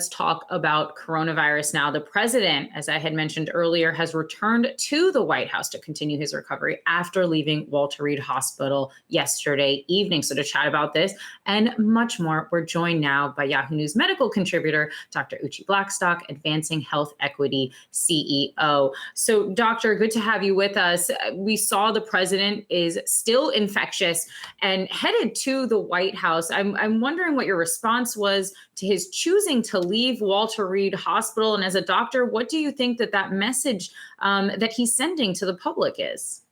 Let's talk about coronavirus now. The president, as I had mentioned earlier, has returned to the White House to continue his recovery after leaving Walter Reed Hospital yesterday evening. So, to chat about this and much more, we're joined now by Yahoo News medical contributor, Dr. Uche Blackstock, Advancing Health Equity CEO. So, Doctor, good to have you with us. We saw the president is still infectious and headed to the White House. I'm wondering what your response was to his choosing to leave Walter Reed Hospital. And as a doctor, what do you think that message that he's sending to the public is?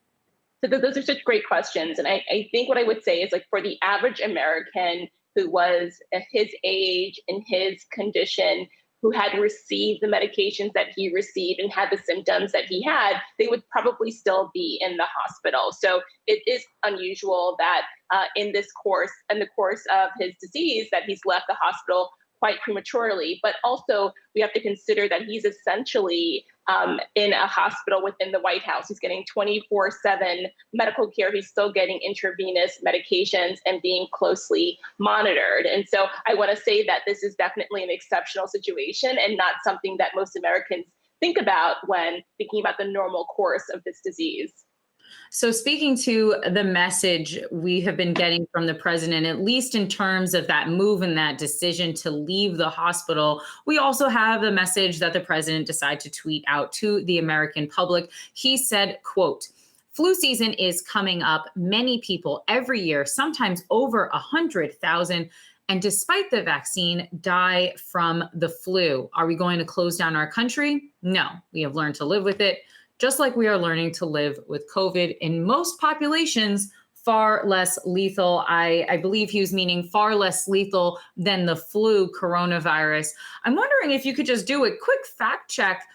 So those are such great questions. And I think what I would say is, like, for the average American who was at his age, in his condition, who had received the medications that he received and had the symptoms that he had, they would probably still be in the hospital. So it is unusual that in the course of his disease, that he's left the hospital quite prematurely. But also, we have to consider that he's essentially in a hospital within the White House. He's getting 24/7 medical care. He's still getting intravenous medications and being closely monitored. And so I want to say that this is definitely an exceptional situation and not something that most Americans think about when thinking about the normal course of this disease. So, speaking to the message we have been getting from the president, at least in terms of that move and that decision to leave the hospital, we also have the message that the president decided to tweet out to the American public. He said, quote, "Flu season is coming up. Many people every year, sometimes over 100,000, and despite the vaccine, die from the flu. Are we going to close down our country? No, we have learned to live with it, just like we are learning to live with COVID. In most populations, far less lethal." I believe he was meaning far less lethal than the flu coronavirus. I'm wondering if you could just do a quick fact check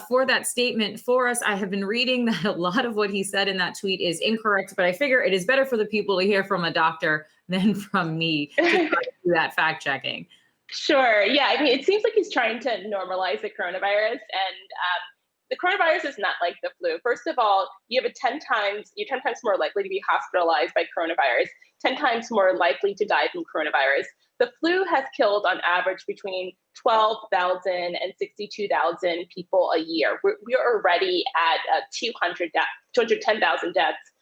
for that statement for us. I have been reading that a lot of what he said in that tweet is incorrect, but I figure it is better for the people to hear from a doctor than from me to try to do that fact checking. Sure. Yeah. I mean, it seems like he's trying to normalize the coronavirus, and the coronavirus is not like the flu. First of all, you're 10 times more likely to be hospitalized by coronavirus, 10 times more likely to die from coronavirus. The flu has killed on average between 12,000 and 62,000 people a year. We're already at 210,000 deaths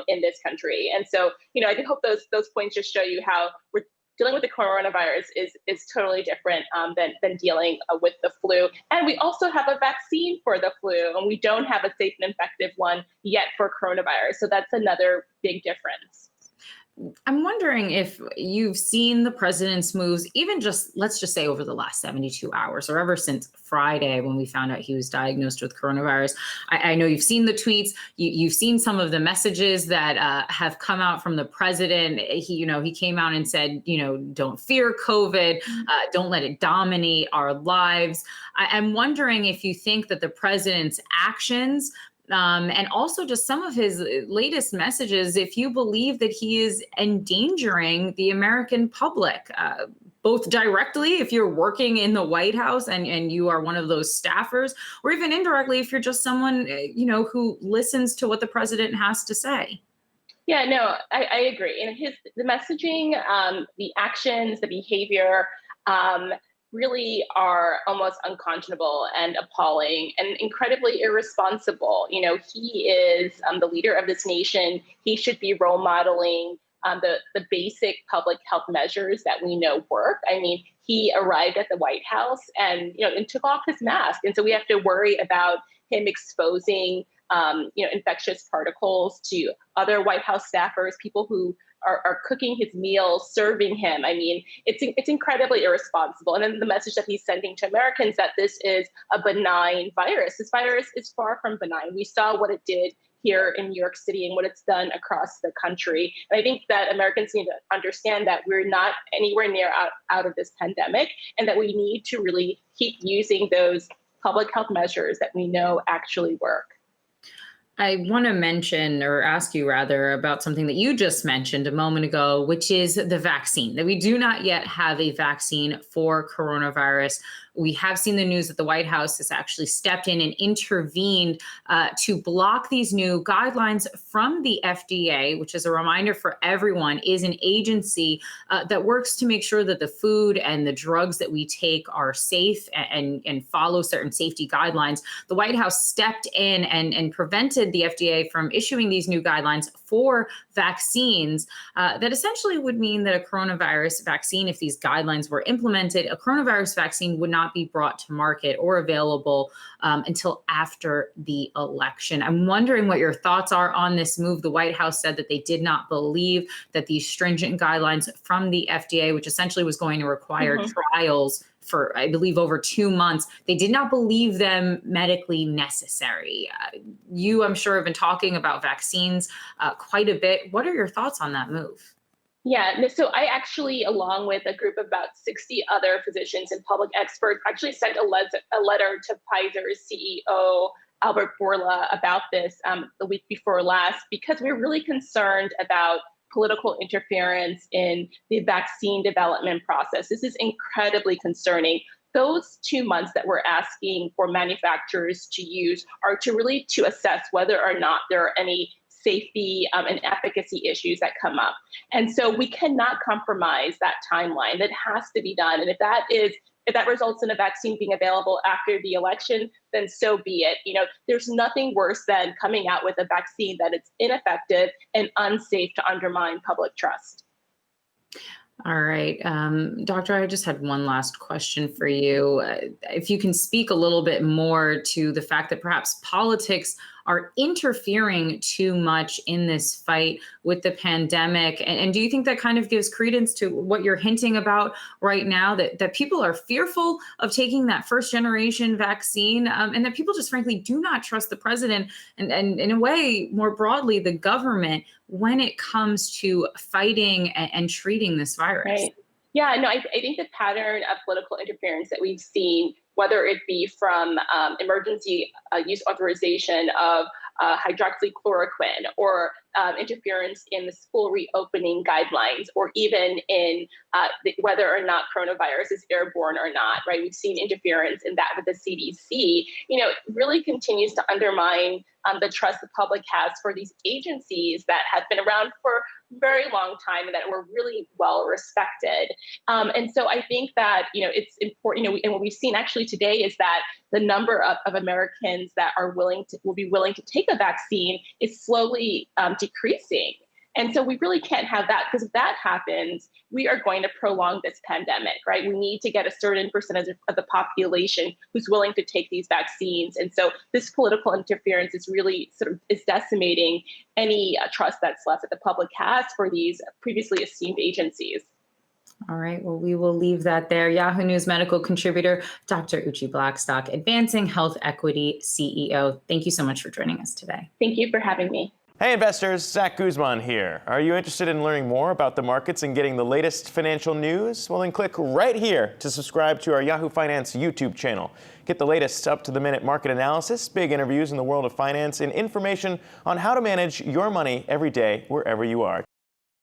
in this country. And so, I hope those points just show you how we're dealing with the coronavirus is totally different than dealing with the flu. And we also have a vaccine for the flu, and we don't have a safe and effective one yet for coronavirus. So that's another big difference. I'm wondering if you've seen the president's moves, even just, let's just say, over the last 72 hours or ever since Friday when we found out he was diagnosed with coronavirus. I know you've seen the tweets, you've seen some of the messages that have come out from the president. He came out and said, don't fear COVID, don't let it dominate our lives. I'm wondering if you think that the president's actions and also just some of his latest messages, if you believe that he is endangering the American public, both directly, if you're working in the White House and you are one of those staffers, or even indirectly, if you're just someone, who listens to what the president has to say. Yeah, no, I agree. And the messaging, the actions, the behavior, really are almost unconscionable and appalling and incredibly irresponsible. He is the leader of this nation. He should be role modeling the basic public health measures that we know work. I mean, he arrived at the White House and took off his mask, and so we have to worry about him exposing infectious particles to other White House staffers, people who are cooking his meals, serving him. I mean, it's incredibly irresponsible. And then the message that he's sending to Americans that this is a benign virus. This virus is far from benign. We saw what it did here in New York City and what it's done across the country. And I think that Americans need to understand that we're not anywhere near out of this pandemic, and that we need to really keep using those public health measures that we know actually work. I want to mention, or ask you rather, about something that you just mentioned a moment ago, which is the vaccine, that we do not yet have a vaccine for coronavirus. We have seen the news that the White House has actually stepped in and intervened to block these new guidelines from the FDA, which is a reminder for everyone, is an agency that works to make sure that the food and the drugs that we take are safe and follow certain safety guidelines. The White House stepped in and prevented the FDA from issuing these new guidelines for vaccines that essentially would mean that a coronavirus vaccine, if these guidelines were implemented, a coronavirus vaccine would not be brought to market or available until after the election. I'm wondering what your thoughts are on this move. The White House said that they did not believe that these stringent guidelines from the FDA, which essentially was going to require trials for, I believe, over 2 months, they did not believe them medically necessary. You, I'm sure, have been talking about vaccines quite a bit. What are your thoughts on that move? Yeah, no, so I actually, along with a group of about 60 other physicians and public experts, actually sent a letter to Pfizer's CEO, Albert Bourla, about this the week before last, because we're really concerned about political interference in the vaccine development process. This is incredibly concerning. Those 2 months that we're asking for manufacturers to use are to assess whether or not there are any safety and efficacy issues that come up. And so we cannot compromise that timeline. That has to be done. And if that results in a vaccine being available after the election, then so be it. There's nothing worse than coming out with a vaccine that is ineffective and unsafe to undermine public trust. All right. Doctor, I just had one last question for you. If you can speak a little bit more to the fact that perhaps politics are interfering too much in this fight with the pandemic. And do you think that kind of gives credence to what you're hinting about right now, that people are fearful of taking that first generation vaccine, and that people just frankly do not trust the president and in a way, more broadly, the government when it comes to fighting and treating this virus? Right. Yeah, no, I think the pattern of political interference that we've seen, whether it be from emergency use authorization of hydroxychloroquine or interference in the school reopening guidelines, or even in whether or not coronavirus is airborne or not, right? We've seen interference in that with the CDC. It really continues to undermine the trust the public has for these agencies that have been around for a very long time and that were really well respected. And so I think that, it's important, and what we've seen actually today is that the number of Americans that will be willing to take a vaccine is slowly decreasing. And so we really can't have that, because if that happens, we are going to prolong this pandemic, right? We need to get a certain percentage of the population who's willing to take these vaccines. And so this political interference is really is decimating any trust that's left that the public has for these previously esteemed agencies. All right. Well, we will leave that there. Yahoo News medical contributor, Dr. Uchi Blackstock, Advancing Health Equity CEO. Thank you so much for joining us today. Thank you for having me. Hey investors, Zach Guzman here. Are you interested in learning more about the markets and getting the latest financial news? Well, then click right here to subscribe to our Yahoo Finance YouTube channel. Get the latest up-to-the-minute market analysis, big interviews in the world of finance, and information on how to manage your money every day wherever you are.